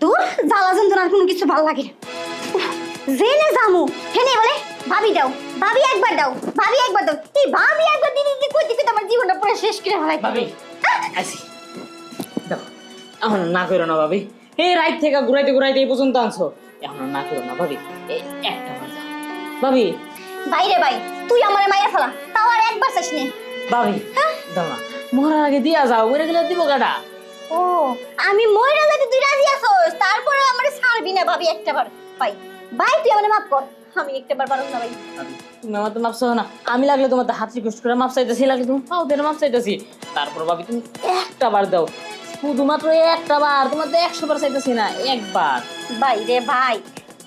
তোর জ্বালা যন্ত্রণার কোনো কিছু ভালো লাগে না। জেনে জামু হেনে বলে ভাবি দাও, ভাবি একবার দাও, ভাবি একবার দাও। এই ভাবি একবার দিদি দিদি কইতে কইতে আমার জীবনটা পুরো শেষ করে ফেলাই। ভাবি আসি দাও, এখন না করো না ভাবি। এই রাত থেকে ঘুরাইতে ঘুরাইতে এই পর্যন্ত আনছো, এখন না করো না ভাবি। একটা বার দাও ভাবি। বাইরে ভাই তুই আমারে মাইরা ফেলা, তাও আর একবার চাস নে। ভাবি দাও না, মরার আগে দিয়া যাও, মরে গেলে দিব গাটা। ও আমি মইরা যাইতে তুই রাজি আছোস, তারপরে আমারে ছাড়বি না ভাবি একটাবার। ভাই ভাই তুই আমারে মাফ কর, আমি একটাবার পারব না ভাই। তুমি আমার তো মাপ চাও না, আমি লাগলে তোমার হাত রিকোয়েস্ট করে মাপ চাইতেছি, লাগলে তুমি পাও দেন মাপ চাইতেছি। তারপর ভাবি তুমি একটা বার দাও, শুধুমাত্র একটা বার, তোমার তো 100 বার চাইতেছি না, একবার। ভাই রে ভাই,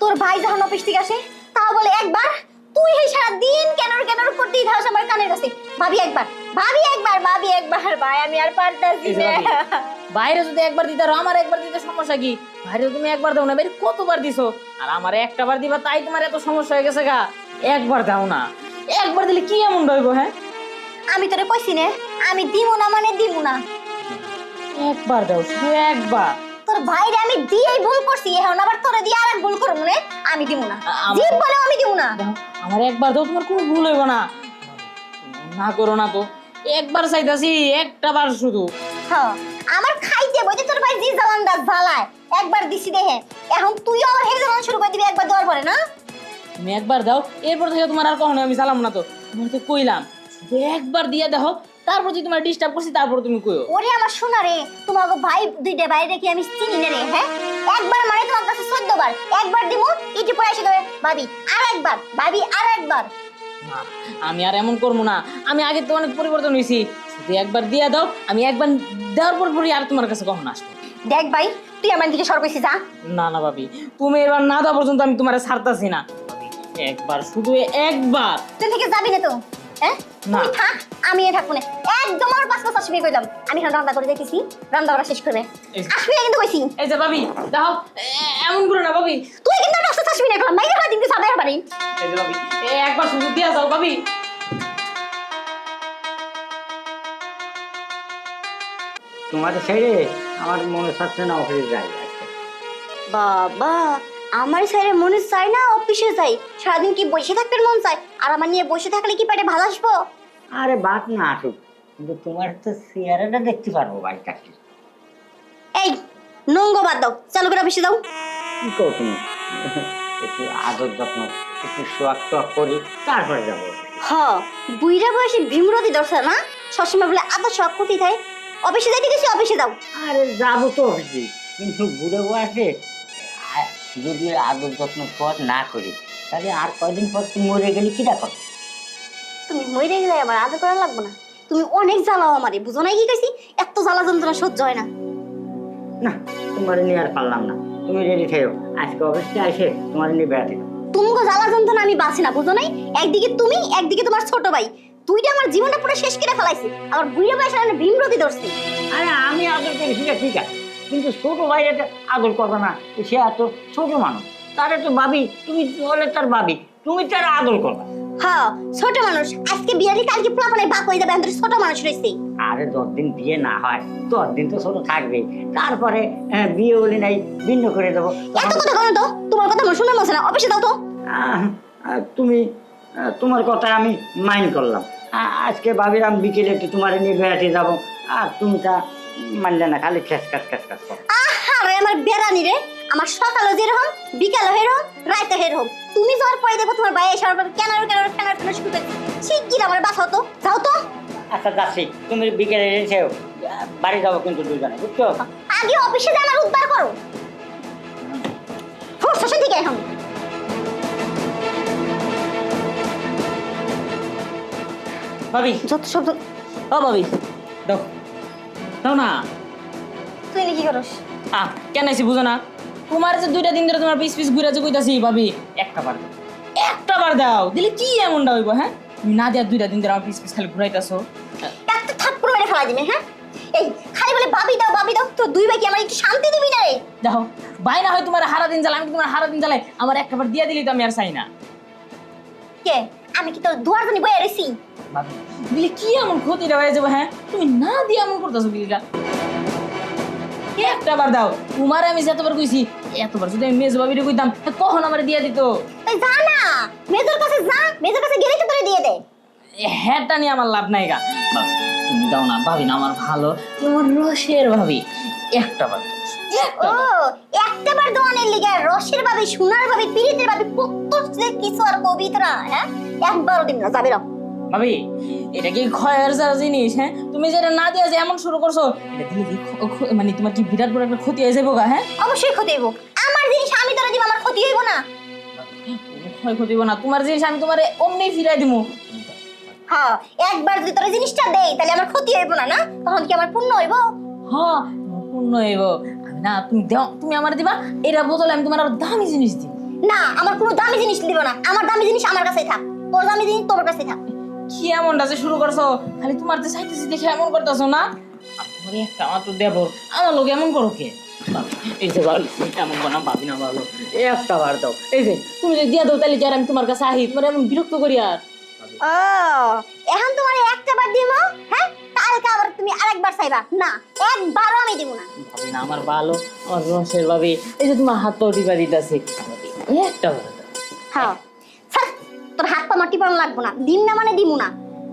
তোর ভাই যখন অফিস থেকে আসে তাও বলে একবার, তুই এই সারা দিন কেনর কেনর করতেই থাকস আমার কানের কাছে। ভাবি একবার, ভাবি একবার, ভাবি একবার। ভাই আমি আর পারতাছি না। বাইরে যদি একবার দিতে আর আমার একবার দিতে সমস্যা কি? বাইরে তুমি একবার দাও না, বাইরে কতবার দিছো, আর আমার একটা বার দিবা তাই তোমার এত সমস্যা হয়ে গেছে গা। একবার দাও না, একবার দিলে কি এমন হইব? হ্যাঁ আমি তোরে কইছি না আমি দিমু না মানে দিমু না। একবার দাও, শুধু একবার। তোর ভাইরে আমি দিয়েই ভুল করছি, এখন আবার তোরে দিয়ে আরেক ভুল করব না। আমি দিমু না, জিদ বলে আমি দিমু না। দাও, আমার একবার দাও, তোমার কোনো ভুল হইব না। না করো না তো, একবার চাইতাছি, একটা বার শুধু। হ্যাঁ আমার খাইতে বইতে তোর ভাই জি জ্বালানটা জ্বালায়, একবার দিছি দেখে, এখন তুইও আমার হেই জ্বালান শুরু করে দিবি একবার দেওয়ার পরে না। তুমি একবার দাও, এরপর থেকে তোমার আর কখনো আমি চালাম না। তো তোমার তো কইলাম শুধু একবার দিয়ে দেখো, তারপর যদি তোমার ডিস্টার্ব করছি তারপর তুমি কইও। ওরে আমার শোনা রে, তোমার ভাই দুইটা বাইরে কি আমি চিনি না রে? হ্যাঁ একবার মানে তোমার কাছে 14 বার, একবার দিমু ইটি পয়সা এসে দেবে ভাবি আর একবার, ভাবি আর একবার। না, আমি আর এমন করবো না, আমি আগে তো অনেক পরিবর্তন হয়েছি। শুধু একবার দিয়ে দাও, আমি একবার দেওয়ার পরই আর তোমার কাছে কখনো আসবো। দেখ ভাই তুই আমার দিকে সর বেশি যা। না না ভাবি, তুমি এবার না দেওয়া পর্যন্ত আমি তোমার ছাড়তাছি না। একবার, শুধু একবার। তুই থেকে যাবি না তো? হ্যাঁ না। তুই থাক, আমি থাকবো না একদম। আর 5 বছর আসবি কইলাম, আমি এখন রান্না করে দেখেছি, রান্না করা শেষ করবে আসবি না কিন্তু কইছি। এই যে ভাবি দাও, এমন করো না ভাবি। তুই কিন্তু রাস্তা আসবি না এখন, মাইরা বাড়ি দিন সাদার বাড়ি। এই যে ভাবি, একবার শুধু দিয়া যাও ভাবি। তোমাদের ছেড়ে আমার মনে চাচ্ছে না অফিসে যাই। বাবা আমার স্যারের মনে চাই না অফিসে যাই, সারাদিন কি বসে থাকতে মন চায়, আর আমার নিয়ে বসে থাকলে কি পেটে ভালো আসবো? আরে বাদ না আসুক, কিন্তু তোমার তো চেহারাটা দেখতে পারবো বাড়িটা। এই নঙ্গ বাদ দাও, চালু করে অফিসে যাও। কি করো তুমি? একটু আদর যত্ন, একটু শোয়াক টোয়াক করি, তারপরে যাবো। হ বুইরা বয়সে ভীমরতি দর্শা না, সবসময় বলে আদর শখ করতেই থাকে। অফিসে যাইতে গেছি, অফিসে যাও। আরে যাবো তো অফিসে, কিন্তু বুড়ে বয়সে যদি আদর যত্ন পর না করি, তাহলে আর কয়দিন পর তুমি মরে গেলে কি দেখো? তুমি মরে গেলে আবার আদর করা লাগবে না। তুমি অনেক জ্বালাও আমারে, বুঝো না কি কইছি? এত জ্বালা যন্ত্রণা সহ্য হয় না। না, তোমার নিয়ে আর পারলাম না। তুমি রেডি থেকো, আজকে অফিসে এসে তোমার নিয়ে বেড়াতে যাবো। তুমগো জ্বালা যন্ত্রণা আমি বাঁচি না, বুঝো নাই? একদিকে তুমি, একদিকে তোমার ছোট ভাই, দুইটা আমার জীবনটা পুরো শেষ করে ফেলাইছে। আবার বুইরা বয়সে আমি ভীমরতি ধরছি। আরে আমি আদর করি সেটা ঠিক আছে, কিন্তু ছোট ভাইরা আদর করবে না, সে এত ছোট মানুষ, তার একটু ভাবি, তুমি হলে তার ভাবি, তুমি তার আদর করবে। হ্যাঁ ছোট মানুষ, আজকে বিয়ারি কালকে প্লাবনে বাপ হয়ে যাবে, আমাদের ছোট মানুষ রয়েছে। আরে যতদিন বিয়ে না হয় ততদিন তো ছোট থাকবে, তারপরে বিয়ে হলে নাই ভিন্ন করে দেবো। এত কথা বলো তো, তোমার কথা মনে শুনে মনে না। অফিসে দাও তো। তুমি তোমার কথা আমি মাইন্ড করলাম। আজকে ভাবিলাম বিকেলে একটু তোমার নিয়ে বেড়াতে যাবো, আর তুমি তা মানলে না, খালি খ্যাস খাস খ্যাস খাস কর। আরে আমার বেড়ানি রে, আমার সকালও যেরকম, বিকালও হেরকম, রাতে হেরকম। তুমি যাওয়ার পরে দেখো তোমার ভাই এসে কেন কেন কেন কেন শুরু করে শিগগির আমার বাসাও তো, যাও তো। আচ্ছা যাচ্ছি, তুমি বিকেলে এসেও বাড়ি যাবো কিন্তু দুজনে, বুঝছো? আগে অফিসে যা, আমার উদ্ধার করো। স্টেশন থেকে এখন ভাবি যত শব্দ। ও ভাবি দাও, দাও না। তুই কি করস? কেন আইছি বুঝো না? তোমার যে 2টা দিন ধরে তোমার পিস পিস ঘুরে যে কইতাছি ভাবি, একটা বার দাও, একটা বার দাও, দিলে কি এমনটা হইব? হ্যাঁ তুমি না দেয়া 2টা দিন ধরে আমার পিস পিস খালি ঘুরাইতাছো। একটা থাপ্পড় মেরে ফেলা দিবে। হ্যাঁ এই খালি বলে ভাবি দাও ভাবি দাও, তো দুই ভাই কি আমার একটু শান্তি দিবি না রে? দেখো ভাই না হয় তোমার হারা দিন জ্বালা, আমি তোমার হারা দিন জ্বালাই, আমার একটা বার দিয়া দিলি তো আমি আর চাই না। কে আমি কি তোর দুয়ার জন্য বইয়া রইছি? ভাবি দিলে কি এমন ক্ষতিটা হয়ে যাবে? হ্যাঁ তুমি না দিয়ে এমন করতেছো বিলটা। একটা বার দাও। তোমার আমি যতবার কইছি, এতবার যদি আমি মেজো ভাবিরে কইতাম কখন আমারে দিয়ে দিত। তুই যা না, মেজর কাছে যা, মেজর কাছে গেলেই তো তোরে দিয়ে দে। হ্যাঁটা নিয়ে আমার লাভ নাই গা। তুমি দাও না, ভাবি না আমার ভালো, তোমার রসের ভাবি। একটা বার দাও, একটা ও বার। একটা বার দোয়ানের লিগে রসের ভাবি, সোনার ভাবি, পিরিতের ভাবি, কত যে কিছু আর পবিত্রা, হ্যাঁ একবারও দিন না, যাবে না। ভাবি এটা কি ক্ষয়ের যার জিনিস? হ্যাঁ তুমি যেটা না দিয়ে যে এমন শুরু করছো, এটা দিলে কি মানে তোমার কি বিরাট বড় একটা ক্ষতি হয়ে যাবো গা? হ্যাঁ অবশ্যই ক্ষতি হইব। আমার জিনিস আমি তোরে দিব, আমার ক্ষতি হইব না? ক্ষয় ক্ষতি হইব না, তোমার জিনিস আমি তোমারে অমনি ফিরাই দিমু। হ্যাঁ, একবার যদি তোর জিনিসটা দেই তাহলে আমার ক্ষতি হইব না, না? তখন কি আমার পুণ্য হইব? হ্যাঁ পূর্ণ হইব। আমি না, তুমি দাও, তুমি আমার দিবা, এরা বদলে আমি তোমার আরো দামি জিনিস দিই। না, আমার কোনো দামি জিনিস দিব না। আমার দামি জিনিস আমার কাছেই থাক, তোর দামি জিনিস তোর কাছেই থাক। কি এমনটা যে শুরু করছো? খালি তোমার যে চাইতেছি দেখে এমন করতেছো না? আর তোমার একটা মাত্র দেবো, আমার লোক এমন করো কে? ভাবি, এই যে ভালো এমন বানা, ভাবি না ভালো, একটা বার দাও। এই যে তুমি যদি দিয়া দাও তাহলে কি আর আমি তোমার কাছে আহি তোমার এমন বিরক্ত করি আর? ও, এখন তোমার একটা বার দিব, হ্যাঁ? কালকে আবার তুমি আরেকবার চাইবা? না, একবারও আমি দিব না। ভাবি না আমার ভালো, আমার রসের ভাবি, এই যে তোমার হাত পাও টিপা দিতেছে, একটা বার দাও। হ্যাঁ, ছাড়, তোর হাত পা মাটি পান লাগবো না, দিম না মানে দিমু না।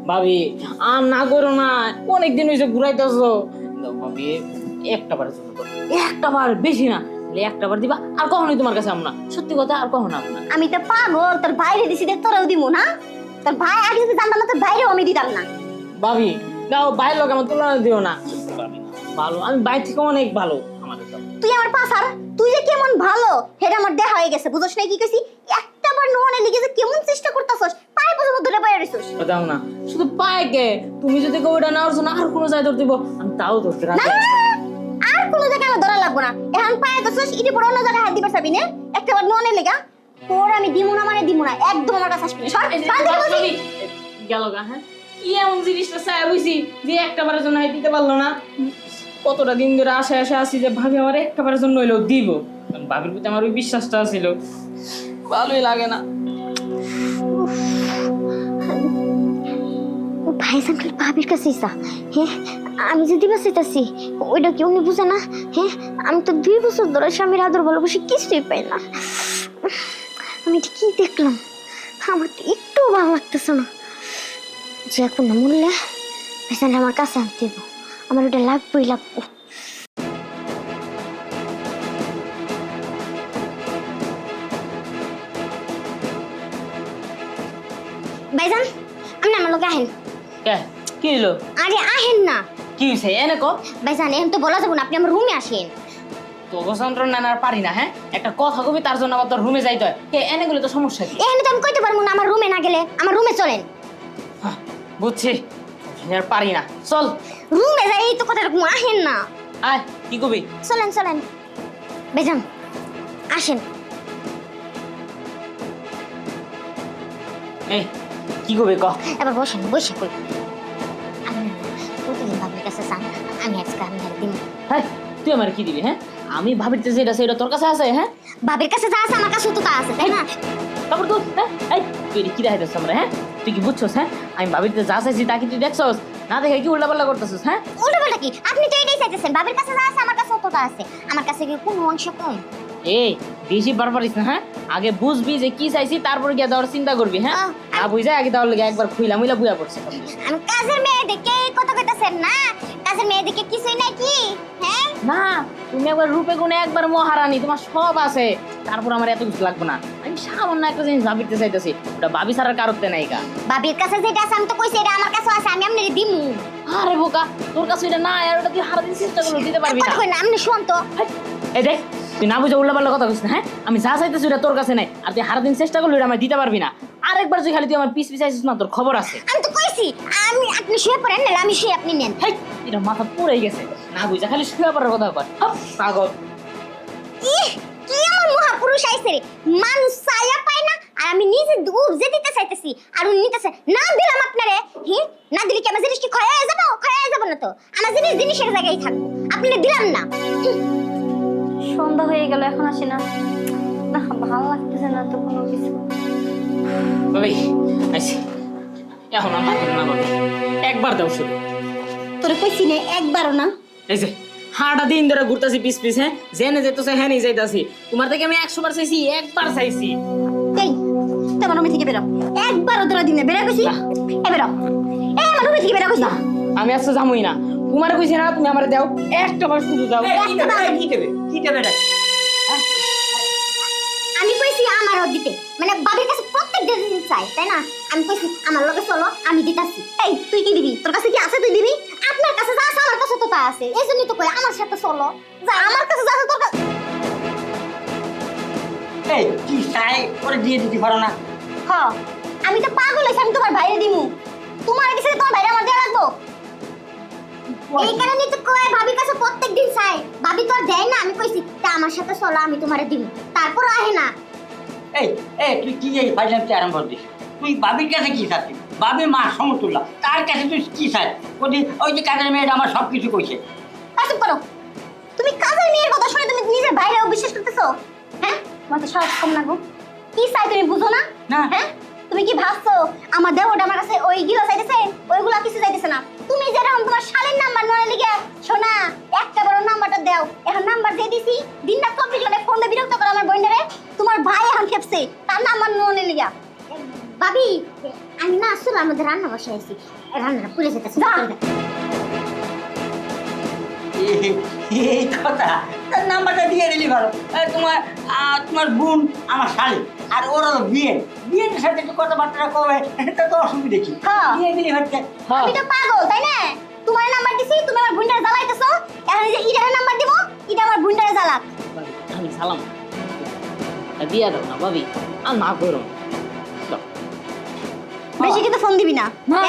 ভাবি আর না করো না, অনেকদিন হয়েছে ঘুরাইতেছো। ভাবি একটা বার জন্য করো, একটা বার, বেশি না, তাহলে একটা বার দিবা, আর কখনোই তোমার কাছে আমনা, সত্যি কথা আর কখনো আমনা। আমি তো পাগল, তোর বাইরে দিছি দেখ, তোরেও দিমু না? তোর ভাই আগে যদি জানতাম না, তোর বাইরেও আমি দিতাম না। ভাবি দাও, বাইরের লোক আমার তুলনা দিও না। ভাবি না, ভালো, আমি বাইরে থেকে অনেক ভালো আমাদের দাও। তুই আমার পাশার, তুই যে কেমন ভালো সেটা আমার দেখা হয়ে গেছে, বুঝছ না? কি কইছি, একটা বার নোয়ানে লিগে যে কেমন চেষ্টা করতাছস, পায়ে পর্যন্ত ধরে পায়ে রইছস। দাও না, শুধু পায়ে কে, তুমি যদি কবিটা নেওয়ার জন্য আর কোনো জায়গায় ধরতে দিব, আমি তাও ধরতে না, রাখি। আর কোনো জায়গায় আমার ধরা লাগবো না। এখন পায়ে ধরছস, ইটি পরে অন্য জায়গায় হাত দিবার চাবি না? একটা বার নোয়ানে লেগা তোর আমি দিমু না মানে দিমু না, একদম আমার কাছে আসবি না। সর, এই যে সর দিকে বলছি। ভাবি, গেল গা। হ্যাঁ কি এমন জিনিসটা চাই বুঝি যে একটা বারের জন্য দিতে পারলো না? কতটা দিন ধরে আশা আশা আছি যে ভাবি আমার একটা বারের জন্য হইলেও দিব, কারণ ভাবির প্রতি আমার ওই বিশ্বাসটা ছিল। ভালোই লাগে না। ভাইজান খালি ভাবির কাছে ইসা, হ্যাঁ আমি যে দিবা চাইতাছি ওইটা কি উনি বুঝে না? হ্যাঁ আমি তো 2 বছর ধরে স্বামীর আদর ভালোবাসি কিছুই পাই না। আমি এটা কি দেখলাম, আমার তো একটু ভালো লাগতেছে না। যে কোনো মূল্যে ভাইজান আমার কাছে আনতে দেবো, আমার ওটা লাগবেই লাগবো। ভাইজান আপনি আমার লোক আহেন। কে কি হলো? আরে আহেন না কি হয়েছে এনে কো? ভাইজান, এখন তো বলা যাবো না, আপনি আমার রুমে আসেন। তো যন্ত্রণা না পারি না, হ্যাঁ একটা কথা কবি তার জন্য আবার তোর রুমে যাইতে হয়। কে এনে গেলে তো সমস্যা কি? এখানে তো আমি কইতে পারবো না, আমার রুমে না গেলে। আমার রুমে চলেন। হ্যাঁ, বুঝছি, আর পারি না, চল রুমে যাই, এই তো কথা রকম আহেন না। আয়, কি কবি? চলেন চলেন ভাইজান, আসেন। এই কি কবি ক? এবার বসেন, বসে কই। আপনি প্রতিদিন ভাবির কাছে চান, আমি আজকে আমি আর দিন। হ্যাঁ তুই আমার কি দিবি? হ্যাঁ আমি ভাবিতে যেটা সেটা তোর কাছে আছে? হ্যাঁ ভাবির কাছে যা আছে আমার কাছে তো তা আছে, তাই না? তারপর তুই এই তুই কি দেখাইতেছ আমরা? হ্যাঁ তুই কি বুঝছস? হ্যাঁ আমি ভাবিতে যা চাইছি তা কি তুই দেখছস? না দেখে কি উল্টা পাল্টা করতেছিস? হ্যাঁ উল্টো পাল্টা কি? আপনি তো এটাই চাইতেছেন, ভাবির কাছে যা আছে আমার কাছে তো তা আছে। আমার কাছে কি কোনো অংশ কম? এই বেশি বারবারিস না। হ্যাঁ আগে বুঝবি যে কি চাইছি, তারপর গিয়ে দেওয়ার চিন্তা করবি। হ্যাঁ না বুঝা আগে দেওয়ার লেগে একবার খুইলা মুইলা বুয়া পড়ছে। আমি কাজের মেয়ে দেখে এই কথা কইতাছেন না? কাজের মেয়ে দেখে কিছুই নাকি? হ্যাঁ না তুমি একবার রূপে গুণে একবার মহারানী, তোমার সব আছে, তারপর আমার এত কিছু লাগবে না। আমি সামান্য একটা জিনিস ভাবিতে চাইতেছি, ওটা ভাবি ছাড়ার কারণতে নাই গা। ভাবির কাছে যেটা আছে আমি তো কইছি এটা আমার কাছে আছে, আমি আপনারে দিমু। আরে বোকা, তোর কাছে এটা না, আর ওটা তুই হারা দিন চেষ্টা করলে দিতে পারবি না। কথা কই না, আপনি শুন তো। এই দেখ তুই না বুঝে উল্টা পাল্টা কথা কইস না। হ্যাঁ আমি যা চাইতেছি ওটা তোর কাছে নাই, আর তুই হারা দিন চেষ্টা করলে ওটা আমি দিতে পারবি না। আরেকবার তুই খালি তুই আমার পিছ আইছিস না, তোর খবর আছে। আমি তো কইছি আমি, আপনি শুয়ে পড়েন না, আমি শুয়ে আপনি নেন। হেই এটা মাথা পুরাই গেছে, না বুঝা খালি শুয়ে পড়ার কথা কয়। হাপ, পাগল। ইহ, কি আমার মহাপুরুষ আইছে রে, মানুষ ছায়া পায় না আর আমি নিজে উপজে দিতে চাইতেছি আর উনি নিতেছে না। দিলাম আপনারে, হ্যাঁ না দিলে কি আমার জিনিস কি ক্ষয় হয়ে যাবো? ক্ষয় হয়ে যাবো না তো, আমার জিনিস জিনিসের জায়গায় থাকবো, আপনারে দিলাম না। সন্ধ্যা হয়ে গেল, এখন আসে না, না ভালো লাগতেছে না তো কোনো কিছু। ওই আইছি, এখন আমার না ভাবি একবার দাও শুধু। তোরে কইছি না একবারও না। এই যে হাঁটা দিন ধরে ঘুরতেছি পিস পিস, হ্যাঁ জেনে যেতেছে হ্যাঁ নিয়ে যাইতাছি। তোমার থেকে আমি 100 বার চাইছি, একবার চাইছি। এই তুই আমার রুমে থেকে বেরো, একবারও তোরা দিন না বেরো কইছি। এ বেরো, এ আমার রুমে থেকে বেরো কইছি। আমি আজকে যামই না, তোমার কইছি না তুমি আমারে দাও, একটা বার শুধু দাও। কি দেবে এটা? আমি কইছি আমারও দিতে, মানে বাবির কাছে প্রত্যেক দিন চাই, তাই না? আমি কইছি আমার লগে চলো, আমি দিতাছি। এই তুই কি দিবি? তোর কাছে কি আছে তুই দিবি? আপনার কাছে যা আছে আমার কাছে তো তা আছে, এইজন্যই তো কই আমার সাথে চলো। যা আমার কাছে যা আছে তোর কাছে। এই কি চাই করে দিয়ে দিতে পারো না? হ, আমি তো পাগল হইছি, আমি তোমার বাইরে দিমু। তোমার কাছে তোমার বাইরে আমার দেয়া লাগবো। এই কারণে তো কই ভাবির কাছে প্রত্যেক দিন চাই, ভাবি তো আর দেয় না। আমি কইছি তা আমার সাথে চলো, আমি তোমারে দিমু, তারপর আহে না। এই তুই কি এই ফাইনান্স আরম্ভ করছিস? তুই বাবির কাছে কি চাচ্ছি? বাবি মা সমতুল্য, তার কাছে তুই কি চাই? ওই যে কাজের মেয়েটা আমার সব কিছু কইছে। কাজ করো। তুমি কাজের মেয়ের কথা শুনে তুমি নিজের বাইরেও বিশ্বাস করতেছো? হ্যাঁ, তোমার তো সাহস কম না গো। কি চাই তুমি বুঝো না? না। হ্যাঁ, তুমি কি ভাবছো আমার দেহটা আমার কাছে ওইগুলো চাইতেছে? ওইগুলা কিছু চাইতেছে না। তুমি যেরকম তোমার শালের নাম্বার নয় লিগে শোনা, একটা বড় নাম্বারটা দাও। এখন নাম্বার দিয়ে দিছি, দিনটা 24 ঘন্টা ফোন দিয়ে বিরক্ত করে আমার বোনটারে। তোমার ভাই এখন খেপছে, তার নাম্বার নয় লিগা। ভাবি, আমি না আসলে আমাদের রান্না বসাইছি, রান্নাটা পুড়ে যেতেছে। এই কথা, তার নাম্বারটা দিয়ে দিলি ভালো। তোমার বোন আমার শালি, আর ওর হলো বিয়ের সাথে একটু কথাবার্তা কবে, এটা তো অসুবিধা কি? হ্যাঁ। দিয়ে দিলি হচ্ছে। আমি তো পাগল, তাই না? তোমার নাম্বার দিছি, তুমি আমার বোনটারে জ্বালাইতেছো। এখন এই যে ইডারে নাম্বার দিব, ইডা আমার বোনটারে জ্বালাক। আমি সালাম দিয়া দাও না ভাবি, আর না করো। বেশি কিন্তু ফোন দিবি না,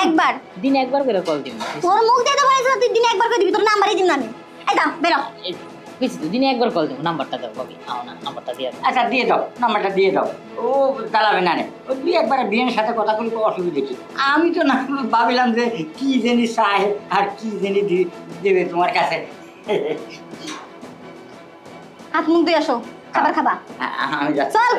একবার। দিনে একবার করে কল দিন। তোর মুখ দিয়ে তো বলেছ তুই দিনে একবার করে দিবি, তোর নাম্বারই দিন না আমি। এই দাও বেরো। কিছু তো দিনে একবার কল দেবো, নাম্বারটা দাও ভাবি। আও না, নাম্বারটা দিয়ে দাও। আচ্ছা দিয়ে দাও, নাম্বারটা দিয়ে দাও। ও দাঁড়াবে না রে, ও তুই একবার বিয়ের সাথে কথা বলি তো অসুবিধা কি? আমি তো না ভাবিলাম যে কি জিনিস চাই আর কি জিনিস দেবে তোমার কাছে। হাত মুখ দিয়ে আসো, খাবার খাবা। আমি যাচ্ছি। চল।